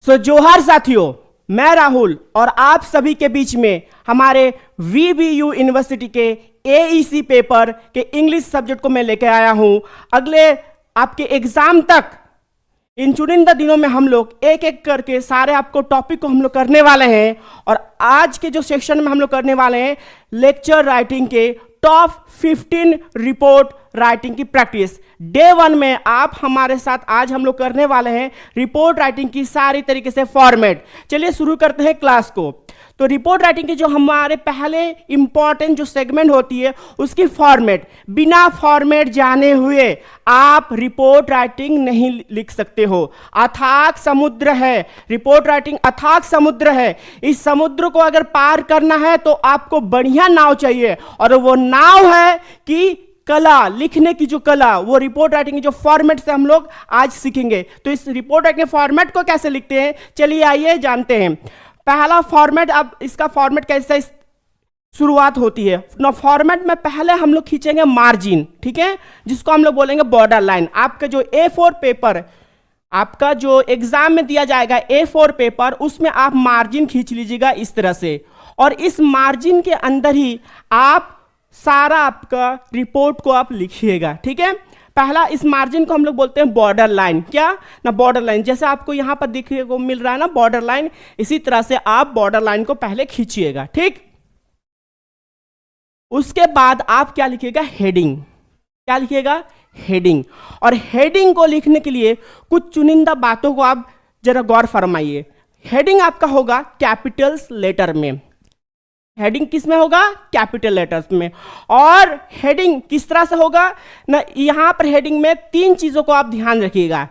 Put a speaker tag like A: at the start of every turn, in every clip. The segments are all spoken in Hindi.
A: जोहार साथियों, मैं राहुल और आप सभी के बीच में हमारे VBU यूनिवर्सिटी के AEC पेपर के इंग्लिश सब्जेक्ट को मैं लेकर आया हूं। अगले आपके एग्जाम तक इन चुनिंदा दिनों में हम लोग एक एक करके सारे आपको टॉपिक को हम लोग करने वाले हैं। और आज के जो सेक्शन में हम लोग करने वाले हैं लेक्चर राइटिंग के टॉप 15 रिपोर्ट राइटिंग की प्रैक्टिस। डे 1 में आप हमारे साथ आज हम लोग करने वाले हैं रिपोर्ट राइटिंग की सारी तरीके से फॉर्मेट। चलिए शुरू करते हैं क्लास को। तो रिपोर्ट राइटिंग की जो हमारे पहले इंपॉर्टेंट जो सेगमेंट होती है उसकी फॉर्मेट, बिना फॉर्मेट जाने हुए आप रिपोर्ट राइटिंग नहीं लिख सकते हो। अथाक समुद्र है, रिपोर्ट राइटिंग अथाक समुद्र है। इस समुद्र को अगर पार करना है तो आपको बढ़िया नाव चाहिए, और वो नाव है कि कला, लिखने की जो कला, वो रिपोर्ट राइटिंग की जो फॉर्मेट से हम लोग आज सीखेंगे। तो इस रिपोर्ट राइटिंग फॉर्मेट को कैसे लिखते हैं, चलिए आइए जानते हैं। पहला फॉर्मेट, अब इसका फॉर्मेट कैसे शुरुआत होती है ना। फॉर्मेट में पहले हम लोग खींचेंगे मार्जिन, ठीक है, जिसको हम लोग बोलेंगे बॉर्डर लाइन। आपका जो A4 पेपर, आपका जो एग्जाम में दिया जाएगा A4 पेपर, उसमें आप मार्जिन खींच लीजिएगा इस तरह से, और इस मार्जिन के अंदर ही आप सारा आपका रिपोर्ट को आप लिखिएगा, ठीक है। पहला इस मार्जिन को हम लोग बोलते हैं बॉर्डर लाइन। क्या ना, बॉर्डर लाइन। जैसे आपको यहां पर देखने को मिल रहा है ना बॉर्डर लाइन, इसी तरह से आप बॉर्डर लाइन को पहले खींचिएगा, ठीक। उसके बाद आप क्या लिखिएगा, हेडिंग। क्या लिखिएगा, हेडिंग। और हेडिंग को लिखने के लिए कुछ चुनिंदा बातों को आप जरा गौर फरमाइए। हेडिंग आपका होगा कैपिटल्स लेटर में। हेडिंग किस में होगा, कैपिटल लेटर्स में। और हेडिंग किस तरह से होगा ना, यहां पर हेडिंग में 3 चीजों को आप ध्यान रखिएगा,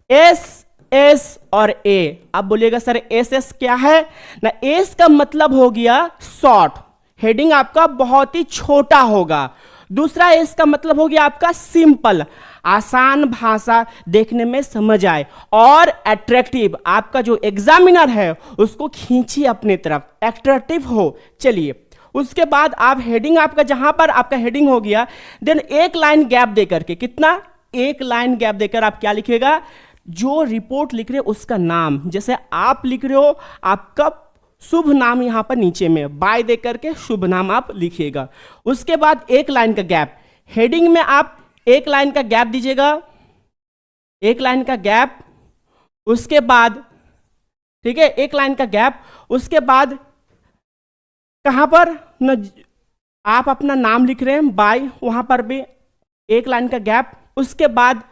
A: एस, एस और ए। आप बोलिएगा सर एस एस क्या है ना, एस का मतलब हो गया शॉर्ट, हेडिंग आपका बहुत ही छोटा होगा। दूसरा एस का मतलब हो गया आपका सिंपल, आसान भाषा, देखने में समझ आए। और अट्रैक्टिव, आपका जो एग्जामिनर है उसको खींचिए अपने तरफ, अट्रैक्टिव हो। चलिए उसके बाद आप हेडिंग, आपका जहां पर आपका हेडिंग हो गया, देन एक लाइन गैप देकर के, कितना, एक लाइन गैप देकर आप क्या लिखिएगा, जो रिपोर्ट लिख रहे हो उसका नाम। जैसे आप लिख रहे हो, आपका शुभ नाम यहां पर नीचे में बाय दे करके शुभ नाम आप लिखिएगा। उसके बाद एक लाइन का गैप, हेडिंग में आप एक लाइन का गैप दीजिएगा, एक लाइन का गैप। उसके बाद, ठीक है, एक लाइन का गैप। उसके बाद कहां पर न, आप अपना नाम लिख रहे हैं बाय, वहां पर भी एक लाइन का गैप। उसके बाद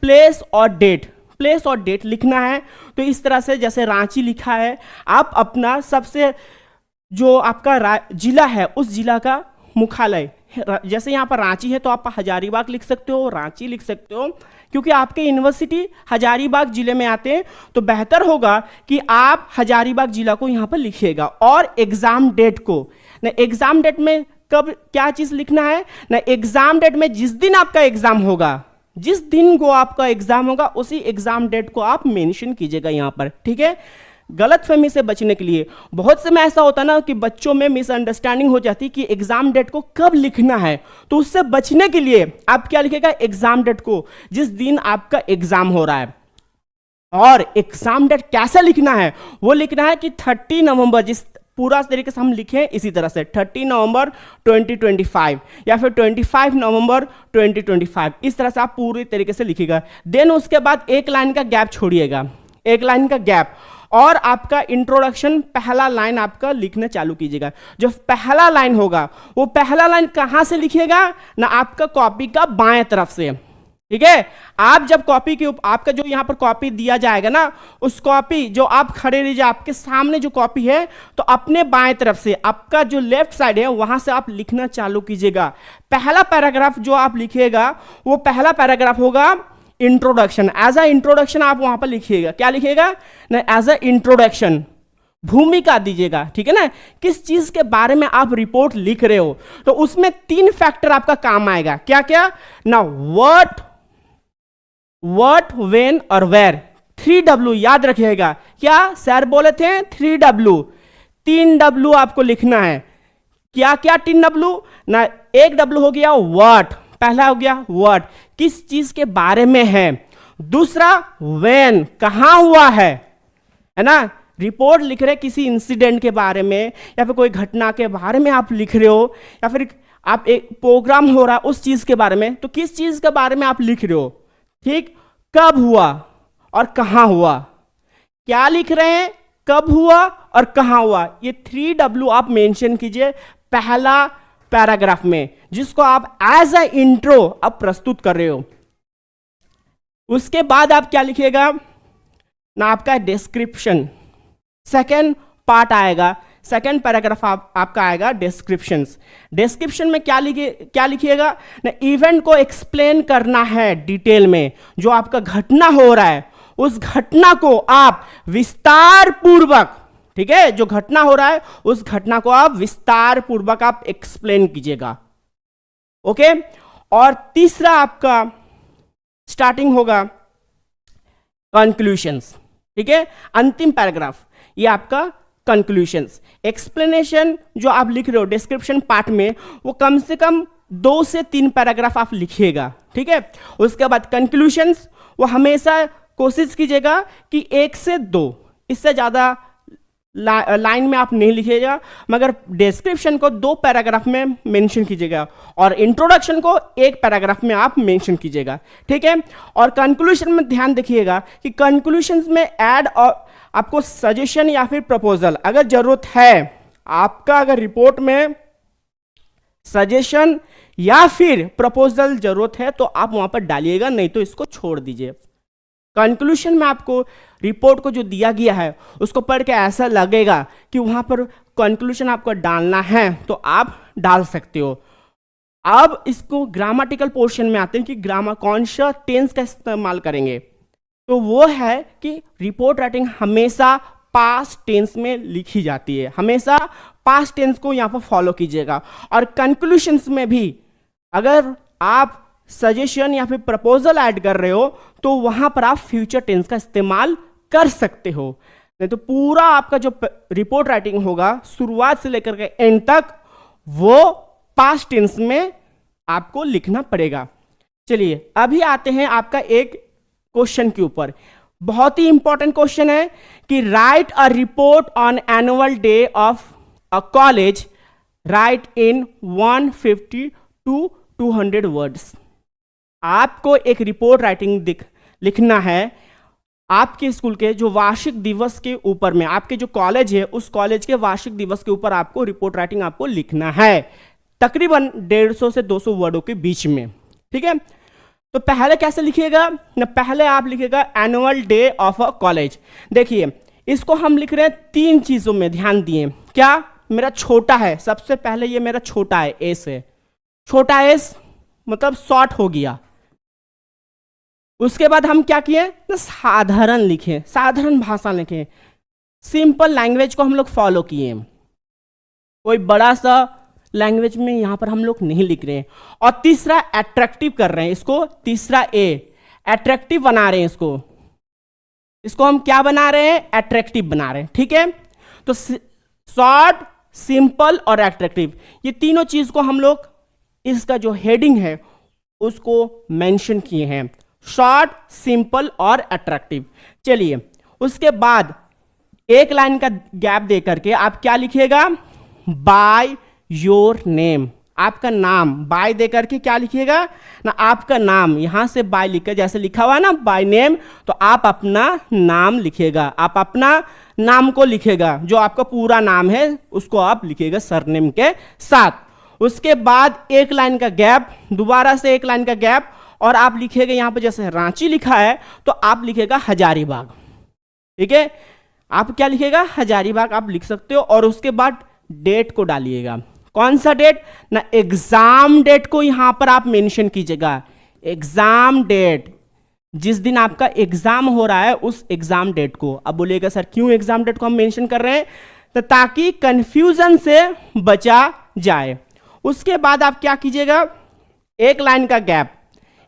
A: प्लेस और डेट, प्लेस और डेट लिखना है। तो इस तरह से जैसे रांची लिखा है, आप अपना सबसे जो आपका जिला है उस जिला का मुख्यालय, जैसे यहाँ पर रांची है तो आप हजारीबाग लिख सकते हो, रांची लिख सकते हो, क्योंकि आपके यूनिवर्सिटी हजारीबाग जिले में आते हैं, तो बेहतर होगा कि आप हजारीबाग जिला को यहाँ पर लिखिएगा। और एग्जाम डेट को ना, एग्जाम डेट में कब क्या चीज़ लिखना है ना, एग्जाम डेट में जिस दिन आपका एग्जाम होगा, जिस दिन को आपका एग्जाम होगा उसी एग्जाम डेट को आप मेंशन कीजिएगा यहाँ पर, ठीक है। गलतफहमी से बचने के लिए, बहुत समय ऐसा होता ना कि बच्चों में मिसअंडरस्टैंडिंग हो जाती है कि एग्जाम डेट को कब लिखना है, तो उससे बचने के लिए आप क्या लिखेगा, एग्जाम डेट को जिस दिन आपका एग्जाम हो रहा है। और एग्जाम डेट कैसे लिखना है, वो लिखना है कि 30 नवंबर, जिस पूरा तरीके से हम लिखें इसी तरह से 30 नवंबर 2025 या फिर 25 नवंबर 2025, इस तरह से आप पूरी तरीके से लिखिएगा। देन उसके बाद एक लाइन का गैप छोड़िएगा, एक लाइन का गैप। और आपका इंट्रोडक्शन, पहला लाइन आपका लिखना चालू कीजिएगा। जो पहला लाइन होगा वो पहला लाइन कहां से लिखिएगा ना, आपका कॉपी का बाएं तरफ से, ठीक है। आप जब कॉपी के आपका जो यहाँ पर कॉपी दिया जाएगा ना, उस कॉपी जो आप खड़े रहिए, आपके सामने जो कॉपी है, तो अपने बाएं तरफ से आपका जो लेफ्ट साइड है वहां से आप लिखना चालू कीजिएगा। पहला पैराग्राफ जो आप लिखिएगा वो पहला पैराग्राफ होगा इंट्रोडक्शन। एज अ इंट्रोडक्शन आप वहां पर लिखिएगा, क्या लिखिएगा ना, एज अ इंट्रोडक्शन, भूमिका दीजिएगा, ठीक है ना, किस चीज के बारे में आप रिपोर्ट लिख रहे हो। तो उसमें 3 फैक्टर आपका काम आएगा, क्या क्या ना, व्हाट, व्हेन और वेयर। 3W याद रखिएगा, क्या सर बोले थे, 3W, 3W आपको लिखना है। क्या क्या 3W ना, एक W हो गया व्हाट, पहला हो गया व्हाट, किस चीज के बारे में है। दूसरा व्हेन, कहां हुआ है है ना। रिपोर्ट लिख रहे किसी इंसिडेंट के बारे में या फिर कोई घटना के बारे में आप लिख रहे हो, या फिर आप एक प्रोग्राम हो रहा है उस चीज के बारे में, तो किस चीज के बारे में आप लिख रहे हो, ठीक, कब हुआ और कहां हुआ, क्या लिख रहे हैं, कब हुआ और कहां हुआ, ये 3W आप मेंशन कीजिए पहला पैराग्राफ में, जिसको आप एज अ इंट्रो अब प्रस्तुत कर रहे हो। उसके बाद आप क्या लिखिएगा ना, आपका डिस्क्रिप्शन, सेकेंड पार्ट आएगा, सेकेंड पैराग्राफ आपका आएगा डिस्क्रिप्शंस। डिस्क्रिप्शन में क्या लिखिएगा ना, इवेंट को एक्सप्लेन करना है डिटेल में, जो आपका घटना हो रहा है उस घटना को आप विस्तार पूर्वक, ठीक है, जो घटना हो रहा है उस घटना को आप विस्तार पूर्वक आप एक्सप्लेन कीजिएगा। ओके, और तीसरा आपका स्टार्टिंग होगा कंक्लूशंस, ठीक है, अंतिम पैराग्राफ, ये आपका कंक्लूशंस। एक्सप्लेनेशन जो आप लिख रहे हो डिस्क्रिप्शन पार्ट में, वो कम से कम 2 से 3 पैराग्राफ आप लिखिएगा, ठीक है। उसके बाद कंक्लूशंस, वो हमेशा कोशिश कीजिएगा कि 1 से 2, इससे ज़्यादा लाइन में आप नहीं लिखिएगा, मगर डिस्क्रिप्शन को 2 पैराग्राफ में मेंशन कीजिएगा और इंट्रोडक्शन को 1 पैराग्राफ में आप मेंशन कीजिएगा, ठीक है। और कंक्लूजन में ध्यान देखिएगा कि कंक्लूजन में ऐड और आपको सजेशन या फिर प्रपोजल अगर जरूरत है, आपका अगर रिपोर्ट में सजेशन या फिर प्रपोजल जरूरत है तो आप वहां पर डालिएगा, नहीं तो इसको छोड़ दीजिए। कंक्लूजन में आपको रिपोर्ट को जो दिया गया है उसको पढ़ के ऐसा लगेगा कि वहां पर कंक्लूजन आपको डालना है तो आप डाल सकते हो। अब इसको ग्रामेटिकल पोर्शन में आते हैं कि ग्रामर कौन सा टेंस का इस्तेमाल करेंगे, तो वो है कि रिपोर्ट राइटिंग हमेशा पास्ट टेंस में लिखी जाती है, हमेशा पास्ट टेंस को यहाँ पर फॉलो कीजिएगा। और कंक्लूशंस में भी अगर आप सजेशन या फिर प्रपोजल ऐड कर रहे हो तो वहां पर आप फ्यूचर टेंस का इस्तेमाल कर सकते हो, नहीं तो पूरा आपका जो रिपोर्ट राइटिंग होगा शुरुआत से लेकर के एंड तक वो पास्ट टेंस में आपको लिखना पड़ेगा। चलिए अभी आते हैं आपका एक क्वेश्चन के ऊपर, बहुत ही इंपॉर्टेंट क्वेश्चन है कि right a report on annual day of a college, right in 150 to 200 words. आपको एक रिपोर्ट राइटिंग लिखना है आपके स्कूल के जो वार्षिक दिवस के ऊपर में, आपके जो कॉलेज है उस कॉलेज के वार्षिक दिवस के ऊपर आपको रिपोर्ट राइटिंग आपको लिखना है, तकरीबन 150 से 200 वर्डों के बीच में, ठीक है। तो पहले कैसे लिखिएगा ना, पहले आप लिखिएगा annual day of a college. देखिए इसको हम लिख रहे हैं 3 चीजों में, ध्यान दिए, क्या, मेरा छोटा है, सबसे पहले ये मेरा छोटा है, एस है, छोटा एस मतलब शॉर्ट हो गया। उसके बाद हम क्या किए ना, साधारण लिखे, साधारण भाषा लिखे, सिंपल लैंग्वेज को हम लोग फॉलो किए, कोई बड़ा सा लैंग्वेज में यहां पर हम लोग नहीं लिख रहे हैं। और तीसरा अट्रैक्टिव कर रहे हैं इसको, तीसरा ए अट्रैक्टिव बना रहे हैं इसको हम क्या बना रहे हैं, अट्रैक्टिव बना रहे हैं, ठीक है। तो शॉर्ट, सिंपल और अट्रैक्टिव, ये तीनों चीज को हम लोग इसका जो हेडिंग है उसको मेंशन किए हैं, शॉर्ट, सिंपल और अट्रैक्टिव। चलिए उसके बाद एक लाइन का गैप दे करके आप क्या लिखिएगा, बाय योर नेम, आपका नाम, बाय दे करके क्या लिखिएगा ना, आपका नाम, यहां से बाय लिखकर जैसे लिखा हुआ है ना बाय नेम, तो आप अपना नाम लिखिएगा, आप अपना नाम को लिखिएगा, जो आपका पूरा नाम है उसको आप लिखिएगा सरनेम के साथ। उसके बाद एक लाइन का गैप, दोबारा से एक लाइन का गैप, और आप लिखिएगा यहां पर जैसे रांची लिखा है तो आप लिखिएगा हजारीबाग, ठीक है, आप क्या लिखिएगा, हजारीबाग आप लिख सकते हो। और उसके बाद डेट को डालिएगा, कौन सा डेट ना, एग्जाम डेट को यहां पर आप मेंशन कीजिएगा, एग्जाम डेट, जिस दिन आपका एग्जाम हो रहा है उस एग्जाम डेट को। अब बोलिएगा सर क्यों एग्जाम डेट को हम मेंशन कर रहे हैं, तो ताकि कंफ्यूजन से बचा जाए। उसके बाद आप क्या कीजिएगा, एक लाइन का गैप,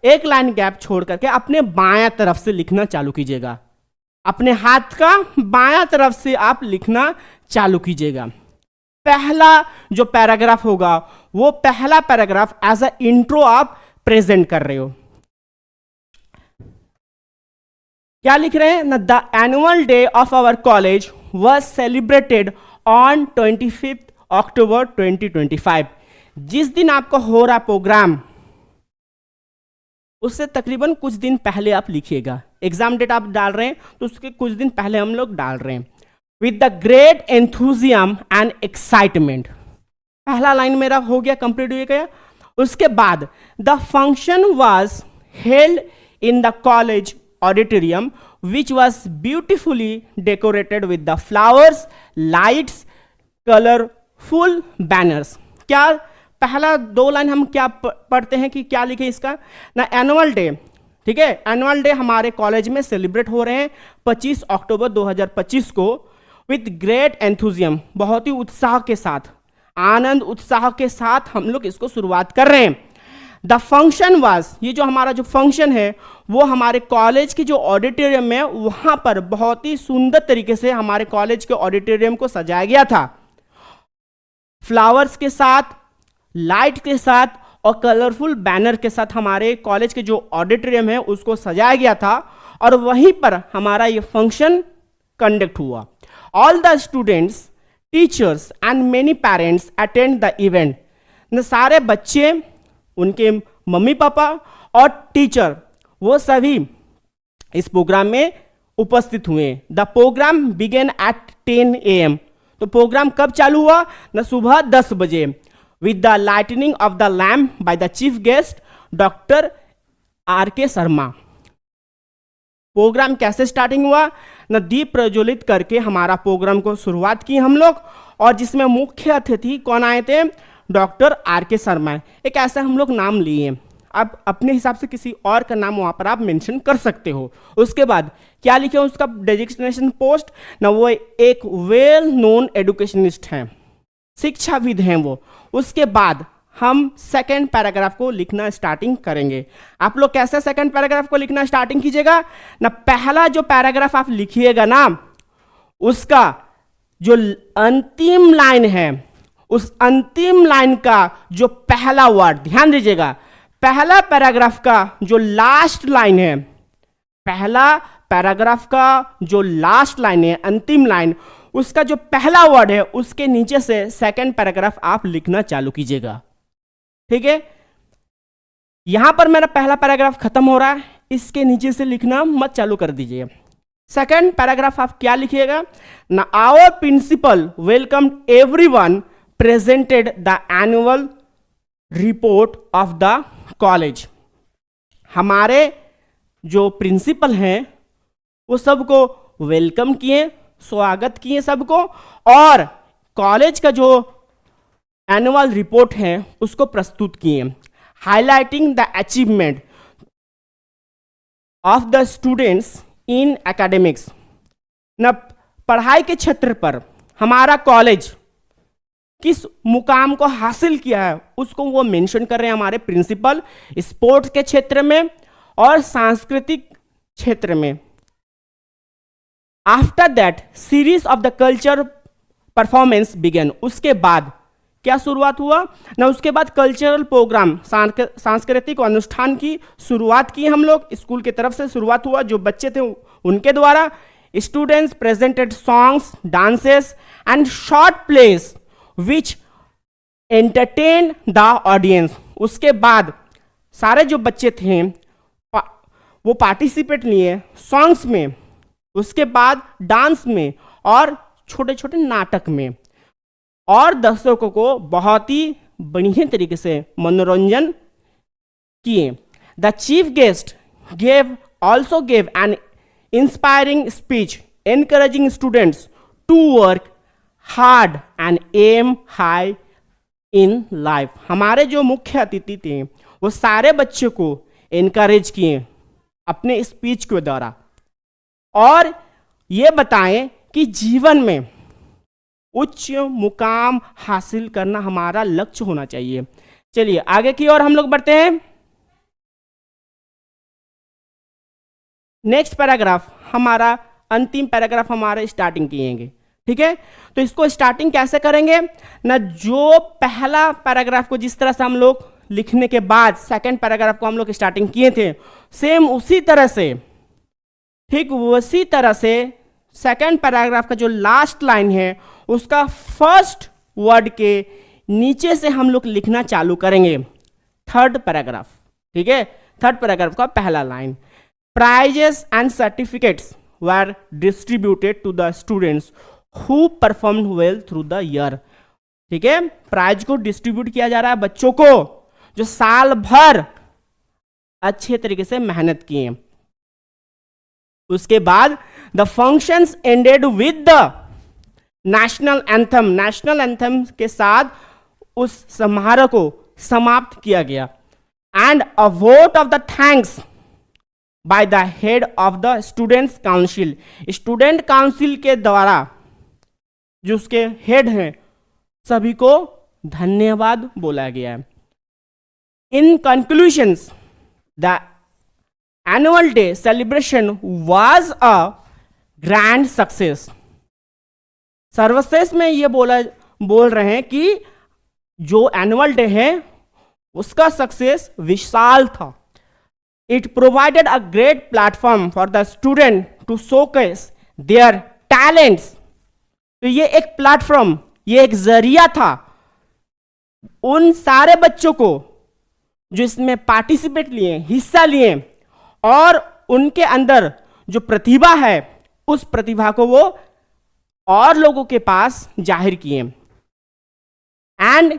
A: एक लाइन गैप छोड़ करके अपने बायां तरफ से लिखना चालू कीजिएगा, अपने हाथ का बायां तरफ से आप लिखना चालू कीजिएगा। पहला जो पैराग्राफ होगा वो पहला पैराग्राफ एज अ इंट्रो आप प्रेजेंट कर रहे हो। क्या लिख रहे हैं ना, the annual day of our college was celebrated on 25 October 2025। जिस दिन आपका हो रहा प्रोग्राम उससे तकरीबन कुछ दिन पहले आप लिखिएगा। एग्जाम डेट आप डाल रहे हैं तो उसके कुछ दिन पहले हम लोग डाल रहे हैं। With the great enthusiasm and excitement, पहला लाइन मेरा हो गया, कंप्लीट हो गया। उसके बाद the function was held in the college auditorium which was beautifully decorated with the flowers, lights, colourful banners. क्या पहला दो लाइन हम क्या पढ़ते हैं कि क्या लिखे इसका ना, एनुअल डे, ठीक है, एनुअल डे हमारे कॉलेज में सेलिब्रेट हो रहे हैं 25 अक्टूबर 2025 को विथ ग्रेट एंथुजियम, बहुत ही उत्साह के साथ, आनंद उत्साह के साथ हम लोग इसको शुरुआत कर रहे हैं। द फंक्शन वाज, ये जो हमारा जो फंक्शन है वो हमारे कॉलेज की जो ऑडिटोरियम है वहां पर बहुत ही सुंदर तरीके से हमारे कॉलेज के ऑडिटोरियम को सजाया गया था, फ्लावर्स के साथ, लाइट के साथ और कलरफुल बैनर के साथ हमारे कॉलेज के जो ऑडिटोरियम है उसको सजाया गया था और वहीं पर हमारा ये फंक्शन कंडक्ट हुआ। All the students, teachers and many parents attend the event. न सारे बच्चे, उनके मम्मी पापा और टीचर वो सभी इस प्रोग्राम में उपस्थित हुए। The program began at 10 AM। तो प्रोग्राम कब चालू हुआ न, सुबह 10 बजे with the lightning of the lamp by the chief guest doctor RK Sharma. Program कैसे स्टार्टिंग हुआ न, दीप प्रज्वलित करके हमारा प्रोग्राम को शुरुआत की हम लोग, और जिसमें मुख्य अतिथि कौन आए थे, डॉक्टर RK शर्मा। एक ऐसा हम लोग नाम लिए, आप अपने हिसाब से किसी और का नाम वहां पर आप मेंशन कर सकते हो। उसके बाद क्या लिखे उसका डेजिग्नेशन पोस्ट ना, वो एक वेल नोन एडुकेशनिस्ट हैं, शिक्षाविद हैं वो। उसके बाद हम सेकेंड पैराग्राफ को लिखना स्टार्टिंग करेंगे। आप लोग कैसे सेकेंड पैराग्राफ को लिखना स्टार्टिंग कीजिएगा ना, पहला जो पैराग्राफ आप लिखिएगा ना उसका जो अंतिम लाइन है, उस अंतिम लाइन का जो पहला वर्ड, ध्यान दीजिएगा, पहला पैराग्राफ का जो लास्ट लाइन है, पहला पैराग्राफ का जो लास्ट लाइन है, अंतिम लाइन, उसका जो पहला वर्ड है उसके नीचे से सेकंड पैराग्राफ आप लिखना चालू कीजिएगा, ठीक है। यहां पर मेरा पहला पैराग्राफ खत्म हो रहा है, इसके नीचे से लिखना मत चालू कर दीजिए। सेकंड पैराग्राफ आप क्या लिखिएगा ना, our principal welcome everyone presented the annual report of the college. हमारे जो प्रिंसिपल हैं वो सबको वेलकम किए, स्वागत किए सबको, और कॉलेज का जो एनुअल रिपोर्ट है उसको प्रस्तुत किए, highlighting the achievement of the students in academics. न पढ़ाई के क्षेत्र पर हमारा कॉलेज किस मुकाम को हासिल किया है उसको वो मेंशन कर रहे हैं हमारे प्रिंसिपल, स्पोर्ट्स के क्षेत्र में और सांस्कृतिक क्षेत्र में। After that series of the culture performance began. उसके बाद क्या शुरुआत हुआ ना, उसके बाद कल्चरल प्रोग्राम, सांस्कृतिक अनुष्ठान की शुरुआत की हम लोग, स्कूल की तरफ से शुरुआत हुआ, जो बच्चे थे उनके द्वारा। Students presented songs, dances and short place which entertain the audience. उसके बाद सारे जो बच्चे थे वो पार्टिसिपेट लिए सॉन्ग्स में, उसके बाद डांस में और छोटे छोटे नाटक में, और दर्शकों को बहुत ही बढ़िया तरीके से मनोरंजन किए। The chief guest also gave an inspiring speech encouraging students to work hard and aim high in life. हमारे जो मुख्य अतिथि थे वो सारे बच्चों को एनकरेज किए अपने स्पीच के द्वारा, और ये बताएं कि जीवन में उच्च मुकाम हासिल करना हमारा लक्ष्य होना चाहिए। चलिए आगे की ओर हम लोग बढ़ते हैं। नेक्स्ट पैराग्राफ हमारा, अंतिम पैराग्राफ हमारे स्टार्टिंग किएंगे, ठीक है। तो इसको स्टार्टिंग कैसे करेंगे ना, जो पहला पैराग्राफ को जिस तरह से हम लोग लिखने के बाद सेकंड पैराग्राफ को हम लोग स्टार्टिंग किए थे, सेम उसी तरह से, ठीक उसी तरह से सेकंड पैराग्राफ का जो लास्ट लाइन है उसका फर्स्ट वर्ड के नीचे से हम लोग लिखना चालू करेंगे। थर्ड पैराग्राफ, ठीक है, थर्ड पैराग्राफ का पहला line, prizes and certificates were distributed to the students who performed well through the year. ठीक है, प्राइज को डिस्ट्रीब्यूट किया जा रहा है बच्चों को जो साल भर अच्छे तरीके से मेहनत किए। उसके बाद the functions ended with the national anthem, national anthem के साथ उस समारोह को समाप्त किया गया। And a vote of the thanks by the head of the students council, student council के द्वारा जो उसके हेड हैं सभी को धन्यवाद बोला गया है। In conclusions the annual day celebration was a grand success. सर्वश्रेष्ठ में ये बोल रहे हैं कि जो एनुअल डे है उसका सक्सेस विशाल था। It provided a great platform for the student to showcase their talents. तो ये एक प्लेटफॉर्म, ये एक जरिया था उन सारे बच्चों को जो इसमें पार्टिसिपेट लिए, हिस्सा लिए और उनके अंदर जो प्रतिभा है उस प्रतिभा को वो और लोगों के पास जाहिर किए। And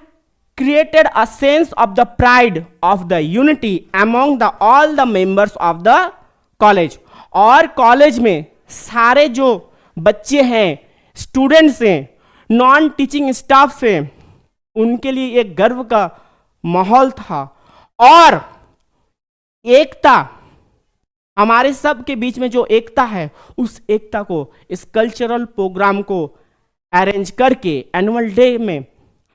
A: created a sense of the pride of the unity among the all the members of the college। और कॉलेज में सारे जो बच्चे हैं, स्टूडेंट्स हैं, नॉन टीचिंग स्टाफ से उनके लिए एक गर्व का माहौल था। और एकता, हमारे सब के बीच में जो एकता है उस एकता को इस कल्चरल प्रोग्राम को अरेंज करके एनुअल डे में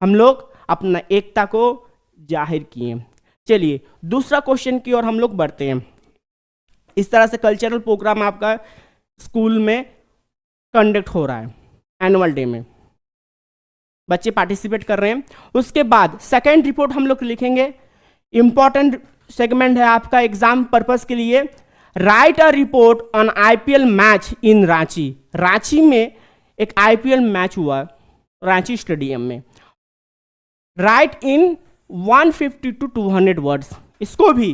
A: हम लोग अपना एकता को जाहिर किए। चलिए दूसरा क्वेश्चन की ओर हम लोग बढ़ते हैं। इस तरह से कल्चरल प्रोग्राम आपका स्कूल में कंडक्ट हो रहा है, एनुअल डे में बच्चे पार्टिसिपेट कर रहे हैं। उसके बाद सेकेंड रिपोर्ट हम लोग लिखेंगे। इंपॉर्टेंट सेगमेंट है आपका एग्जाम पर्पस के लिए। Right a report on IPL match इन रांची। रांची में एक आईपीएल मैच हुआ रांची स्टेडियम में। Right in 150 to 200 words. इसको भी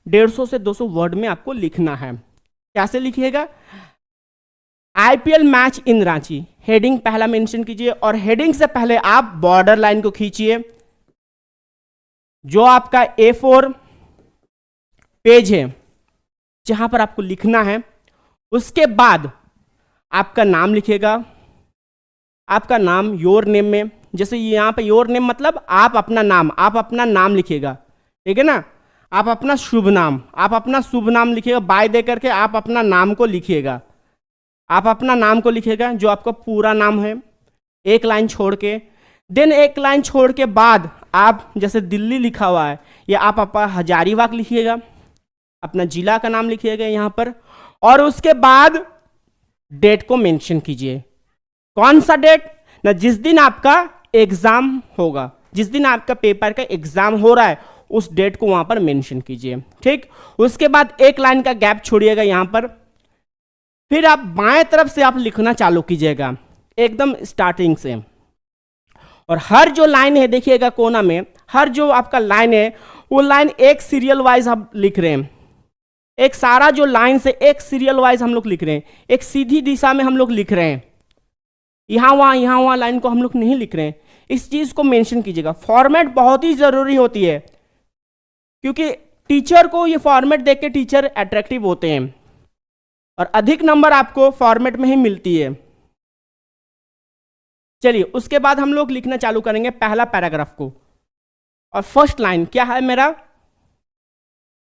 A: 150 से 200 वर्ड में आपको लिखना है। कैसे लिखिएगा? आईपीएल मैच इन रांची, हेडिंग पहला मेंशन कीजिए और हेडिंग से पहले आप बॉर्डर लाइन को खींचिए। जो आपका A4 पेज है जहां पर आपको लिखना है, उसके बाद आपका नाम लिखिएगा। आपका नाम योर नेम में, जैसे यहाँ पे योर नेम मतलब आप अपना नाम लिखिएगा, ठीक है ना। आप अपना शुभ नाम लिखिएगा, बाय दे करके आप अपना नाम को लिखिएगा। आप अपना नाम को लिखिएगा जो आपका पूरा नाम है, एक लाइन छोड़ के। देन एक लाइन छोड़ के बाद आप जैसे दिल्ली लिखा हुआ है या आप अपना हजारीबाग लिखिएगा, अपना जिला का नाम लिखिएगा यहाँ पर। और उसके बाद डेट को मेंशन कीजिए। कौन सा डेट? ना जिस दिन आपका एग्जाम होगा, जिस दिन आपका पेपर का एग्जाम हो रहा है उस डेट को वहां पर मेंशन कीजिए, ठीक। उसके बाद एक लाइन का गैप छोड़िएगा यहाँ पर। फिर आप बाएं तरफ से आप लिखना चालू कीजिएगा एकदम स्टार्टिंग से। और हर जो लाइन है देखिएगा कोना में, हर जो आपका लाइन है वो लाइन एक सीरियल वाइज आप लिख रहे हैं। एक सारा जो लाइन से एक सीरियल वाइज हम लोग लिख रहे हैं, एक सीधी दिशा में हम लोग लिख रहे हैं। यहाँ वहाँ लाइन को हम लोग नहीं लिख रहे हैं। इस चीज को मेंशन कीजिएगा। फॉर्मेट बहुत ही जरूरी होती है क्योंकि टीचर को ये फॉर्मेट देख के टीचर अट्रैक्टिव होते हैं और अधिक नंबर आपको फॉर्मेट में ही मिलती है। चलिए उसके बाद हम लोग लिखना चालू करेंगे पहला पैराग्राफ को। और फर्स्ट लाइन क्या है मेरा?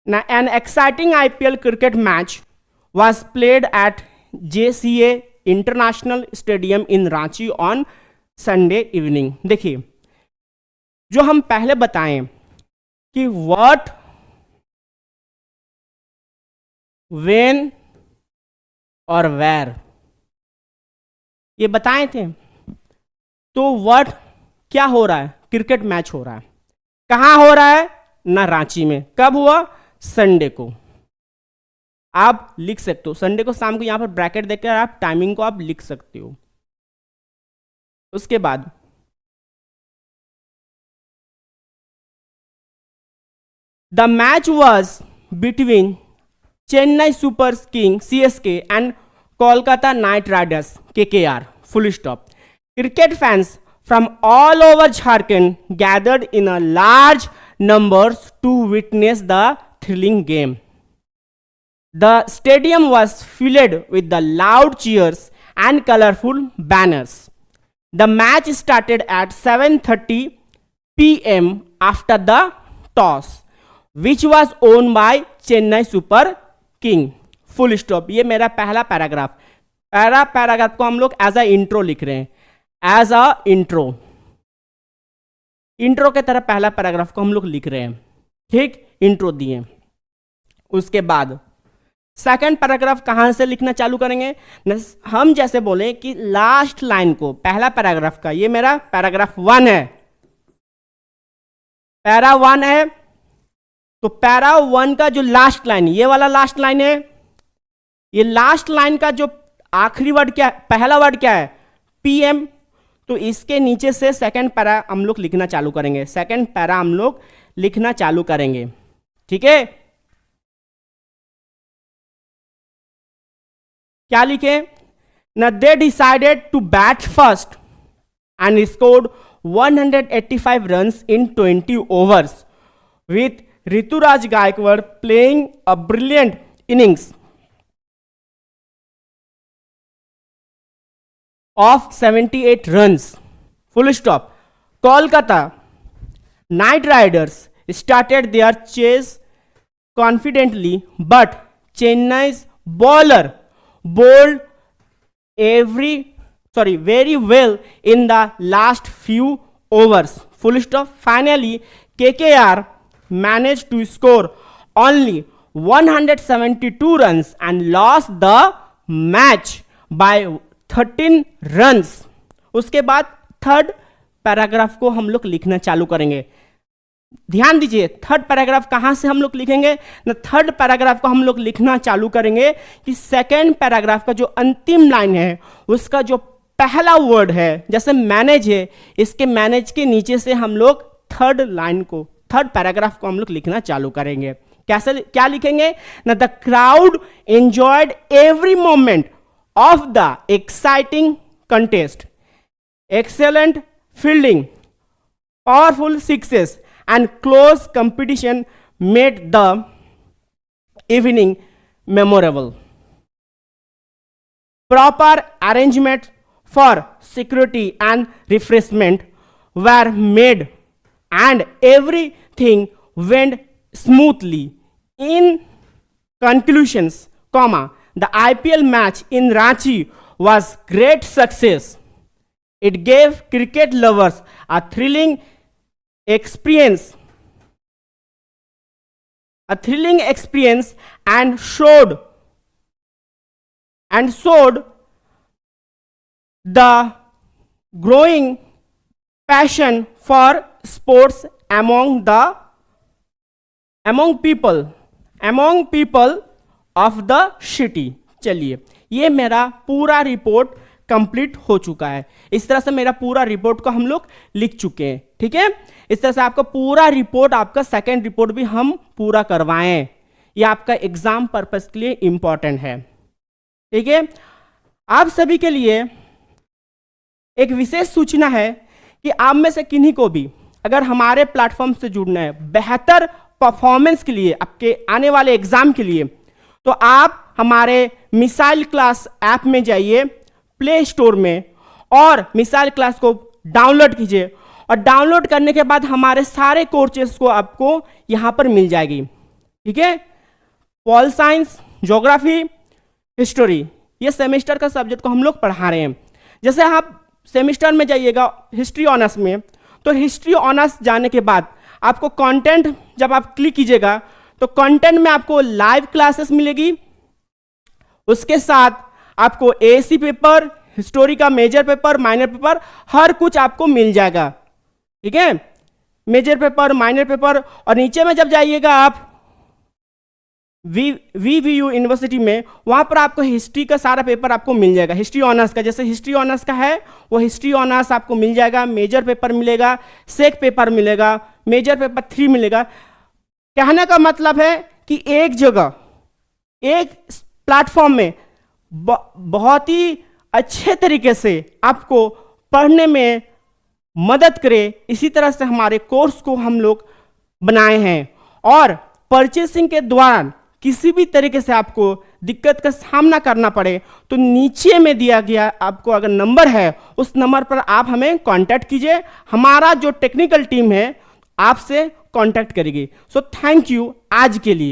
A: ना an exciting IPL cricket match was played at JCA international stadium in Ranchi on Sunday evening. देखिए जो हम पहले बताएं कि व्हाट, व्हेन और वेयर ये बताए थे। तो व्हाट क्या हो रहा है? क्रिकेट मैच हो रहा है। कहाँ हो रहा है? ना रांची में। कब हुआ? संडे को। आप लिख सकते हो। संडे को शाम को यहां पर ब्रैकेट देकर आप टाइमिंग को आप लिख सकते हो। उसके बाद the match was between Chennai super king CSK and Kolkata night Riders KKR, full stop. Cricket fans from all over Jharkhand gathered in a large numbers to witness the thrilling game. The stadium was filled with the loud cheers and colorful banners. The match started at 7:30 p.m. after the toss, which was won by Chennai Super King. Full stop. ये मेरा पहला पैराग्राफ। पैराग्राफ को हम लोग एज अ इंट्रो लिख रहे हैं, एज अ इंट्रो के तरह पहला पैराग्राफ को हम लोग लिख रहे हैं। ठीक, इंट्रो दिए। उसके बाद सेकंड पैराग्राफ कहां से लिखना चालू करेंगे? हम जैसे बोले कि लास्ट लाइन को, पहला पैराग्राफ का, ये मेरा पैराग्राफ 1 है, पैरा 1 है, तो पैरा 1 का जो लास्ट लाइन, ये वाला लास्ट लाइन है, ये लास्ट लाइन का जो आखिरी वर्ड क्या है, पहला वर्ड क्या है? PM। तो इसके नीचे से सेकंड पैरा हम लोग लिखना चालू करेंगे, सेकंड पैरा हम लोग लिखना चालू करेंगे। ठीक है, क्या लिखे? ना they decided to bat first and scored 185 runs in 20 overs with Rituraj Gaikwad playing a brilliant innings of 78 runs. Full stop. Kolkata Knight Riders started their chase confidently, but Chennai's bowler bowled very well in the last few overs. Full stop. Finally, KKR managed to score only 172 runs and lost the match by 13 runs. उसके बाद थर्ड पैराग्राफ को हम लोग लिखना चालू करेंगे। ध्यान दीजिए, थर्ड पैराग्राफ कहां से हम लोग लिखेंगे ना? थर्ड पैराग्राफ को हम लोग लिखना चालू करेंगे कि सेकेंड पैराग्राफ का जो अंतिम लाइन है उसका जो पहला वर्ड है, जैसे मैनेज है, इसके मैनेज के नीचे से हम लोग थर्ड लाइन को, थर्ड पैराग्राफ को हम लोग लिखना चालू करेंगे। कैसे, क्या लिखेंगे ना? The crowd enjoyed every moment of the exciting contest. Excellent fielding, powerful sixes and close competition made the evening memorable. Proper arrangements for security and refreshment were made and everything went smoothly. In conclusions, the IPL match in Ranchi was great success. It gave cricket lovers a thrilling experience and showed the growing passion for sports among people of the city. चलिए, ये मेरा पूरा रिपोर्ट कंप्लीट हो चुका है। इस तरह से मेरा पूरा रिपोर्ट को हम लोग लिख चुके हैं। ठीक है, इस तरह से आपका पूरा रिपोर्ट, आपका सेकंड रिपोर्ट भी हम पूरा करवाएं। ये आपका एग्जाम पर्पस के लिए इंपॉर्टेंट है। ठीक है, आप सभी के लिए एक विशेष सूचना है कि आप में से किन्हीं को भी अगर हमारे प्लेटफॉर्म से जुड़ना है बेहतर परफॉर्मेंस के लिए, आपके आने वाले एग्जाम के लिए, तो आप हमारे मिसाइल क्लास ऐप में जाइए, प्ले स्टोर में, और मिसाइल क्लास को डाउनलोड कीजिए। और डाउनलोड करने के बाद हमारे सारे कोर्सेस को आपको यहां पर मिल जाएगी। ठीक है, पॉल साइंस, ज्योग्राफी, हिस्ट्री, ये सेमेस्टर का सब्जेक्ट को हम लोग पढ़ा रहे हैं। जैसे आप सेमेस्टर में जाइएगा हिस्ट्री ऑनर्स में, तो हिस्ट्री ऑनर्स जाने के बाद आपको कंटेंट, जब आप क्लिक कीजिएगा तो कंटेंट में आपको लाइव क्लासेस मिलेगी, उसके साथ आपको एसी पेपर, हिस्टोरी का मेजर पेपर, माइनर पेपर, हर कुछ आपको मिल जाएगा। ठीक है, मेजर पेपर, माइनर पेपर, और नीचे में जब जाइएगा आप VVU यूनिवर्सिटी में, वहाँ पर आपको हिस्ट्री का सारा पेपर आपको मिल जाएगा। हिस्ट्री ऑनर्स का, जैसे हिस्ट्री ऑनर्स का है वो हिस्ट्री ऑनर्स आपको मिल जाएगा। मेजर पेपर मिलेगा, सेक पेपर मिलेगा, मेजर पेपर 3 मिलेगा। कहने का मतलब है कि एक जगह, एक प्लेटफॉर्म में बहुत ही अच्छे तरीके से आपको पढ़ने में मदद करे, इसी तरह से हमारे कोर्स को हम लोग बनाए हैं। और परचेसिंग के दौरान किसी भी तरीके से आपको दिक्कत का सामना करना पड़े तो नीचे में दिया गया आपको अगर नंबर है, उस नंबर पर आप हमें कांटेक्ट कीजिए। हमारा जो टेक्निकल टीम है आपसे कांटेक्ट करेगी। सो थैंक यू आज के लिए।